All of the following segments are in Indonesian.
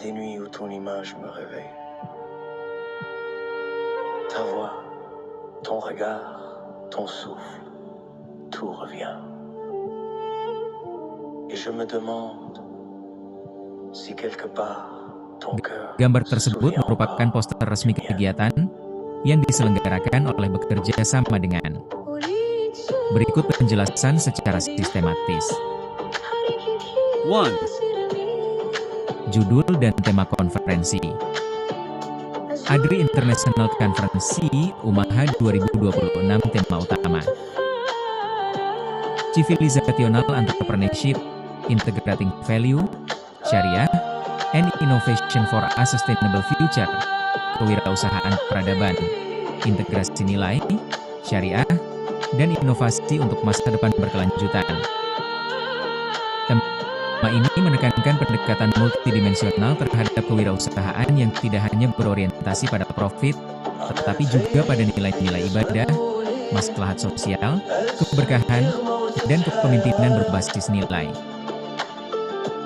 des nuits où ton image me réveille. Ta voix, ton regard, ton souffle, tout revient. Et je me demande si quelque part ton cœur Gambar se tersebut souvient merupakan encore poster resmi du mien. kegiatan yang diselenggarakan oleh bekerja sama dengan. Berikut penjelasan secara sistematis. 1. Judul dan tema konferensi. ADRI International Conference UMAHA 2026 tema utama. Civilizational Entrepreneurship, Integrating Value, Syariah, and Innovation for a Sustainable Future. Kewirausahaan peradaban, integrasi nilai, syariah, dan inovasi untuk masa depan berkelanjutan. Tema ini menekankan pendekatan multidimensional terhadap kewirausahaan yang tidak hanya berorientasi pada profit, tetapi juga pada nilai-nilai ibadah, maslahat sosial, keberkahan, dan kepemimpinan berbasis nilai.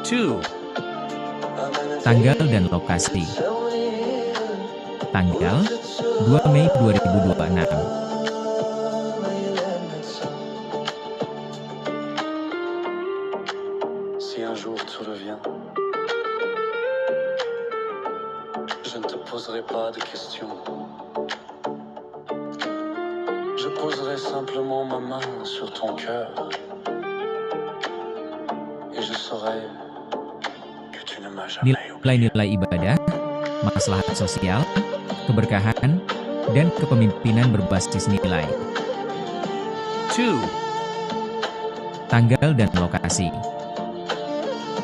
2. Tanggal dan lokasi. Tanggal 2 Mei 2026. Si un jour tu reviens, je ne te poserai pas de questions. Je poserai simplement ma main sur ton cœur et je saurai que tu ne m'as jamais oublié. Nilai-nilai ibadah, maslahat sosial, keberkahan, dan kepemimpinan berbasis nilai. 2. Tanggal dan lokasi.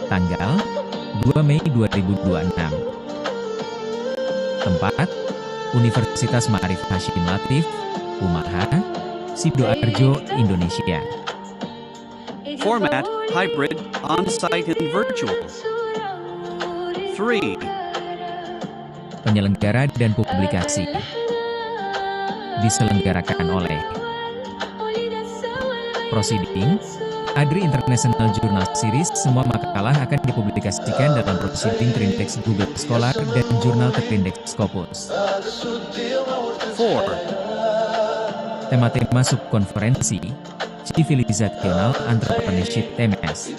Tanggal 2 Mei 2026. Tempat Universitas Ma'arif Hasyim Latif, UMAHA, Sidoarjo, Indonesia. Format, hybrid, on-site and virtual. 3. Penyelenggara dan publikasi. Diselenggarakan oleh Proceeding, ADRI International Journal Series. Semua makalah akan dipublikasikan dalam Proceeding terindeks Google Scholar dan jurnal terindeks Scopus. 4. Tema-tema subkonferensi, Civilizational Entrepreneurship Themes.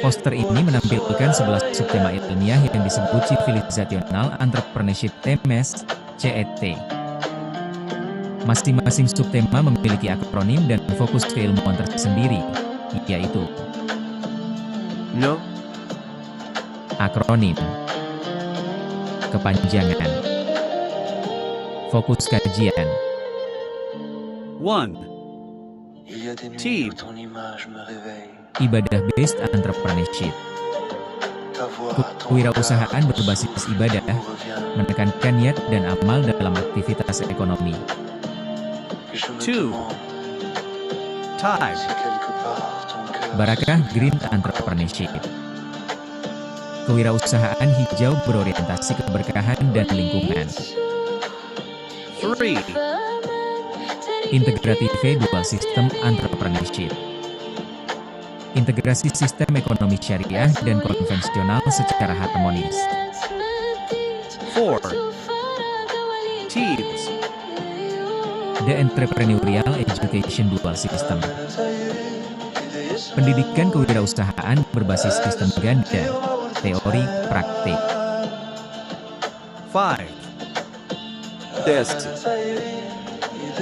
Poster ini menampilkan 11 subtema ilmiah yang disebut Civilizational Entrepreneurship Themes, CET. Masing-masing subtema memiliki akronim dan fokus keilmuan tersendiri, yaitu No. akronim, kepanjangan, fokus kajian, 1. Il y a des nuits T. où ton image me réveille. ibadah-based entrepreneurship. Ta voix, ton Kewirausahaan regard, ton berbasis souffle, ibadah, tout revient. menekankan niat dan amal dalam aktivitas ekonomi. Et je me 2. demande Time. si quelque part ton cœur Barakah se Green souvient Entrepreneurship. Kewirausahaan hijau berorientasi keberkahan dan lingkungan. 3. Integrative Dual System Entrepreneurship. Integrasi sistem ekonomi syariah dan konvensional secara harmonis. 4. Teams. The Entrepreneurial Education Dual System. Pendidikan kewirausahaan berbasis sistem ganda, teori, praktik. 5. Test.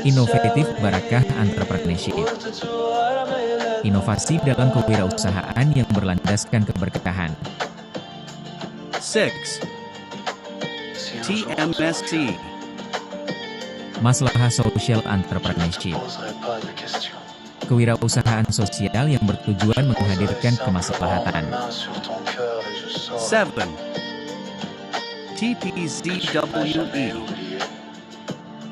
Inovatif Barakah Entrepreneurship. Inovasi dalam kewirausahaan yang berlandaskan keberkahan. 6. Si un jour tu TMSC. Masalah Social Entrepreneurship. ne poserai pas de questions. Kewirausahaan sosial yang bertujuan menghadirkan kemaslahatan. Ma main sur ton cœur et je saurai 7. que tu ne m'as jamais TPZWE. oublié.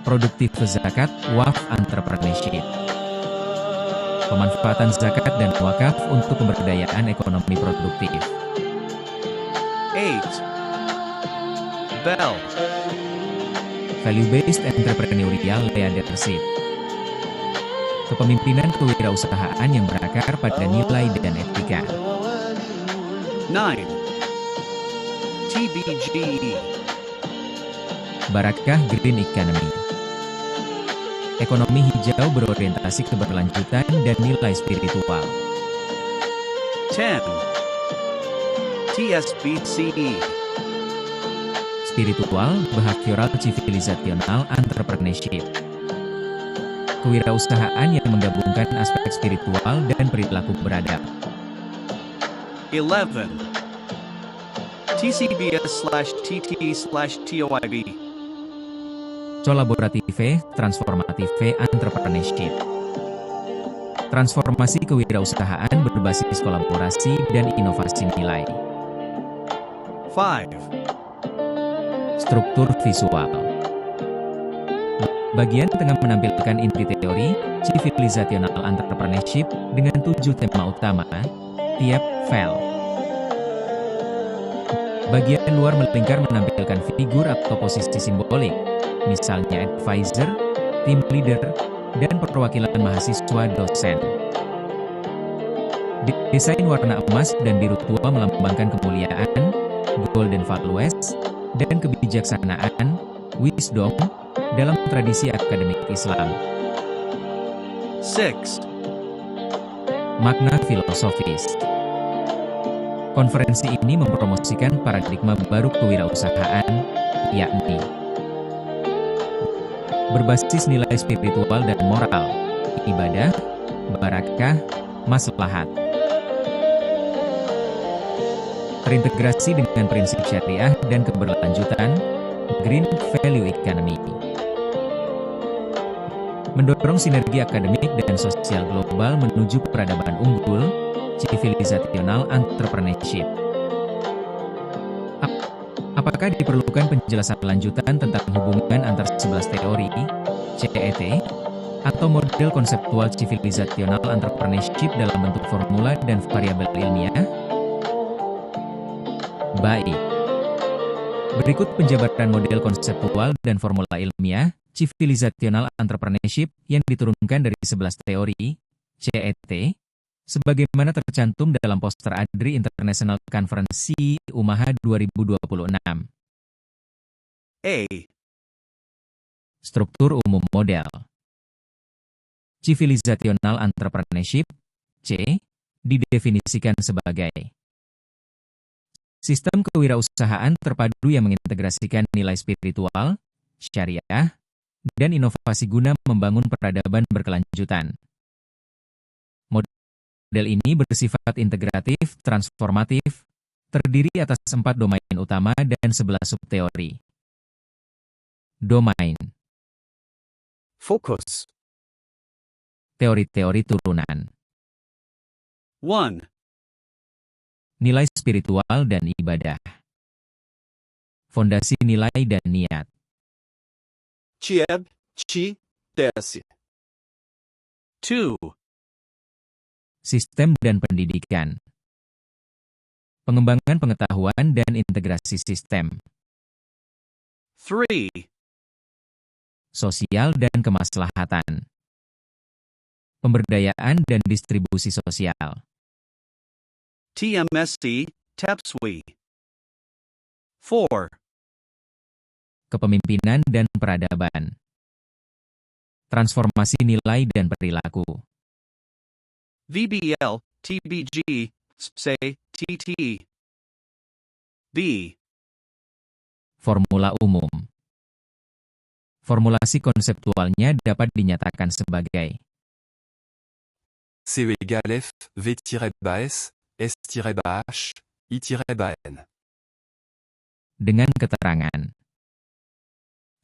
Produktif zakat, wakaf entrepreneurship. Pemanfaatan zakat dan wakaf untuk pemberdayaan ekonomi produktif. 8. Bell. Value-based entrepreneurial leadership. Kepemimpinan kewirausahaan yang berakar pada nilai dan etika. 9. TBG. Barakah Green Economy. Ekonomi hijau berorientasi keberlanjutan dan nilai spiritual. 10. TSBCE. Spiritual, behavioral, civilizational, entrepreneurship. Kewirausahaan yang menggabungkan aspek spiritual dan perilaku beradab. 11. TCBS/TT/TOIB. Kolaborative, transformative, entrepreneurship. Transformasi kewirausahaan berbasis kolaborasi dan inovasi nilai. 5. Struktur visual. Bagian tengah menampilkan inti teori, civilizational entrepreneurship dengan 7 tema utama, tiap file. Bagian luar melingkar menampilkan figur atau posisi simbolik, misalnya advisor, team leader, dan perwakilan mahasiswa dosen. Desain warna emas dan biru tua melambangkan kemuliaan, golden values, dan kebijaksanaan, wisdom, dalam tradisi akademik Islam. 6. Makna filosofis. Konferensi ini mempromosikan paradigma baru kewirausahaan, yakni berbasis nilai spiritual dan moral, ibadah, barakah, maslahat. Terintegrasi dengan prinsip syariah dan keberlanjutan, Green Value Economy. Mendorong sinergi akademik dan sosial global menuju peradaban unggul, civilizational entrepreneurship. Apakah diperlukan penjelasan lanjutan tentang hubungan antar 11 teori, CET, atau model konseptual civilizational entrepreneurship dalam bentuk formula dan variabel ilmiah? Baik. Berikut penjabaran model konseptual dan formula ilmiah, civilizational entrepreneurship yang diturunkan dari 11 teori, CET, sebagaimana tercantum dalam poster ADRI International Conference UMAHA 2026. A. Struktur umum model. Civilizational entrepreneurship, C, didefinisikan sebagai sistem kewirausahaan terpadu yang mengintegrasikan nilai spiritual, syariah, dan inovasi guna membangun peradaban berkelanjutan. Model ini bersifat integratif, transformatif, terdiri atas 4 domain utama dan 11 subteori. Domain. Focus. Teori-teori turunan. 1. Nilai spiritual dan ibadah. Fondasi nilai dan niat. Chieb, Chi, Desi. 2. Sistem dan pendidikan. Pengembangan pengetahuan dan integrasi sistem. 3. Sosial dan kemaslahatan. Pemberdayaan dan distribusi sosial. TMSC, TEPSWI. 4. Kepemimpinan dan peradaban. Transformasi nilai dan perilaku. VBL, TBG, SAY, TT. B. Formula umum. Formulasi konseptualnya dapat dinyatakan sebagai C égale F, V-S, S-H, I-N. dengan keterangan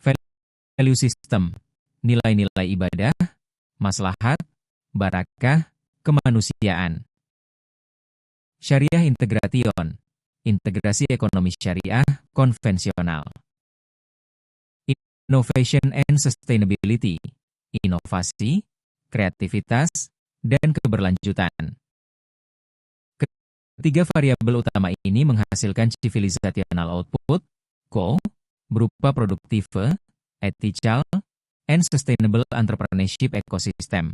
value system, nilai-nilai ibadah, maslahat, barakah, kemanusiaan. Syariah integration, integrasi ekonomi syariah konvensional. Innovation and sustainability, inovasi, kreativitas, dan keberlanjutan. Ketiga variabel utama ini menghasilkan civilizational output, CO, berupa produktif, ethical, and sustainable entrepreneurship ecosystem.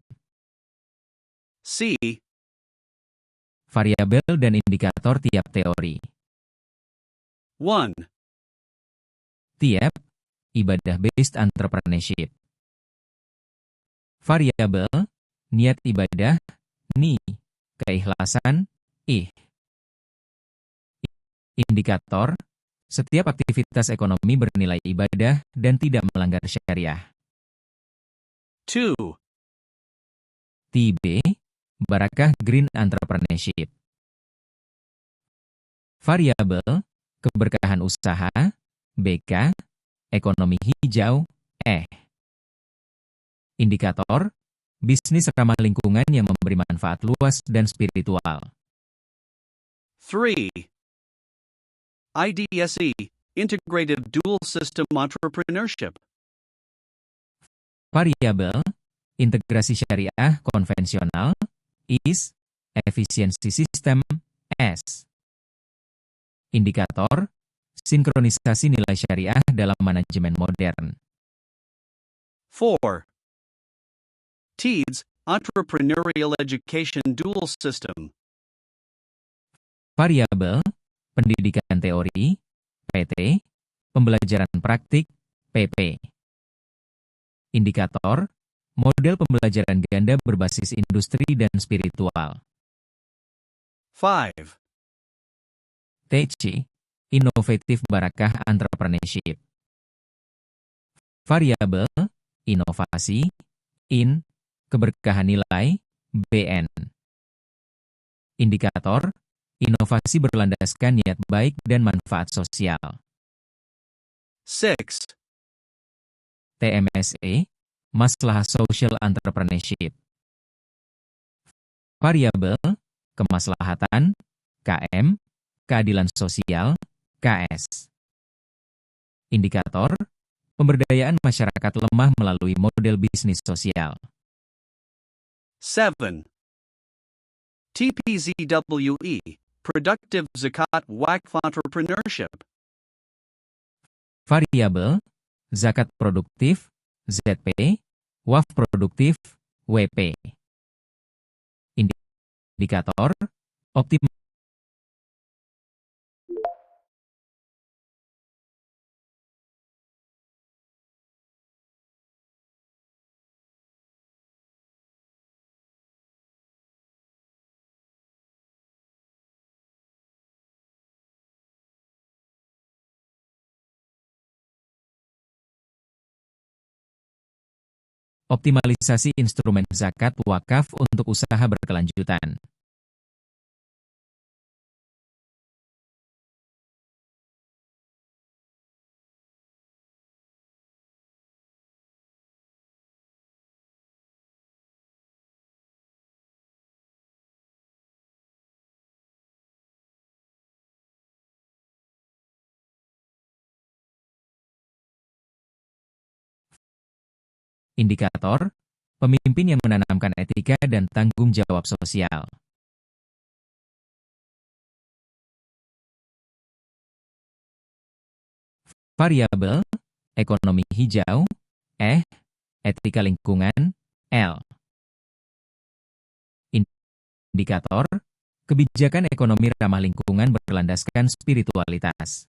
C. Variabel dan indikator tiap teori. 1. Tiap, ibadah-based entrepreneurship. Variabel, niat ibadah, ni, keikhlasan, ih. Indikator, setiap aktivitas ekonomi bernilai ibadah dan tidak melanggar syariah. 2. TB, Barakah Green Entrepreneurship. Variabel, keberkahan usaha, BK, ekonomi hijau, Indikator, bisnis ramah lingkungan yang memberi manfaat luas dan spiritual. 3. IDSE, Integrated Dual System Entrepreneurship. Variabel, integrasi syariah konvensional, IS, efisiensi sistem, S. Indikator, sinkronisasi nilai syariah dalam manajemen modern. 4. TEEDS, Entrepreneurial Education Dual System. Variabel, pendidikan teori, PT, pembelajaran praktik, PP. Indikator, model pembelajaran ganda berbasis industri dan spiritual. 5. TC, Innovative Barakah Entrepreneurship. Variabel, inovasi, IN, keberkahan nilai, BN. Indikator, inovasi berlandaskan niat baik dan manfaat sosial. 6. TMSE, Maslahah Social Entrepreneurship. Variabel, kemaslahatan, KM, keadilan sosial, KS. Indikator, pemberdayaan masyarakat lemah melalui model bisnis sosial. 7. TPZWE, Productive Zakat Waqf Entrepreneurship. Variabel, zakat produktif, ZP, wakaf produktif, WP. Indikator, optimalisasi instrumen zakat wakaf untuk usaha berkelanjutan. Indikator, pemimpin yang menanamkan etika dan tanggung jawab sosial. Variabel, ekonomi hijau, etika lingkungan, L. Indikator, kebijakan ekonomi ramah lingkungan berlandaskan spiritualitas.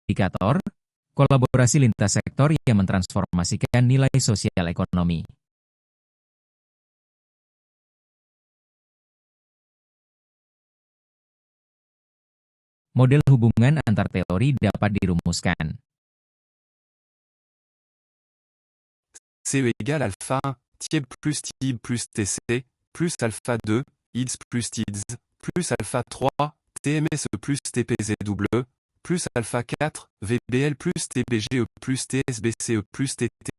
Indikator, kolaborasi lintas sektor yang mentransformasikan nilai sosial ekonomi. Model hubungan antar teori dapat dirumuskan. C égale alpha 1, TIEB plus TIB plus TC, plus alpha 2, IDS plus TIDS, plus alpha 3, TMSE plus TPZW, plus alpha 4, VBL plus TBGE plus TSBCE plus TT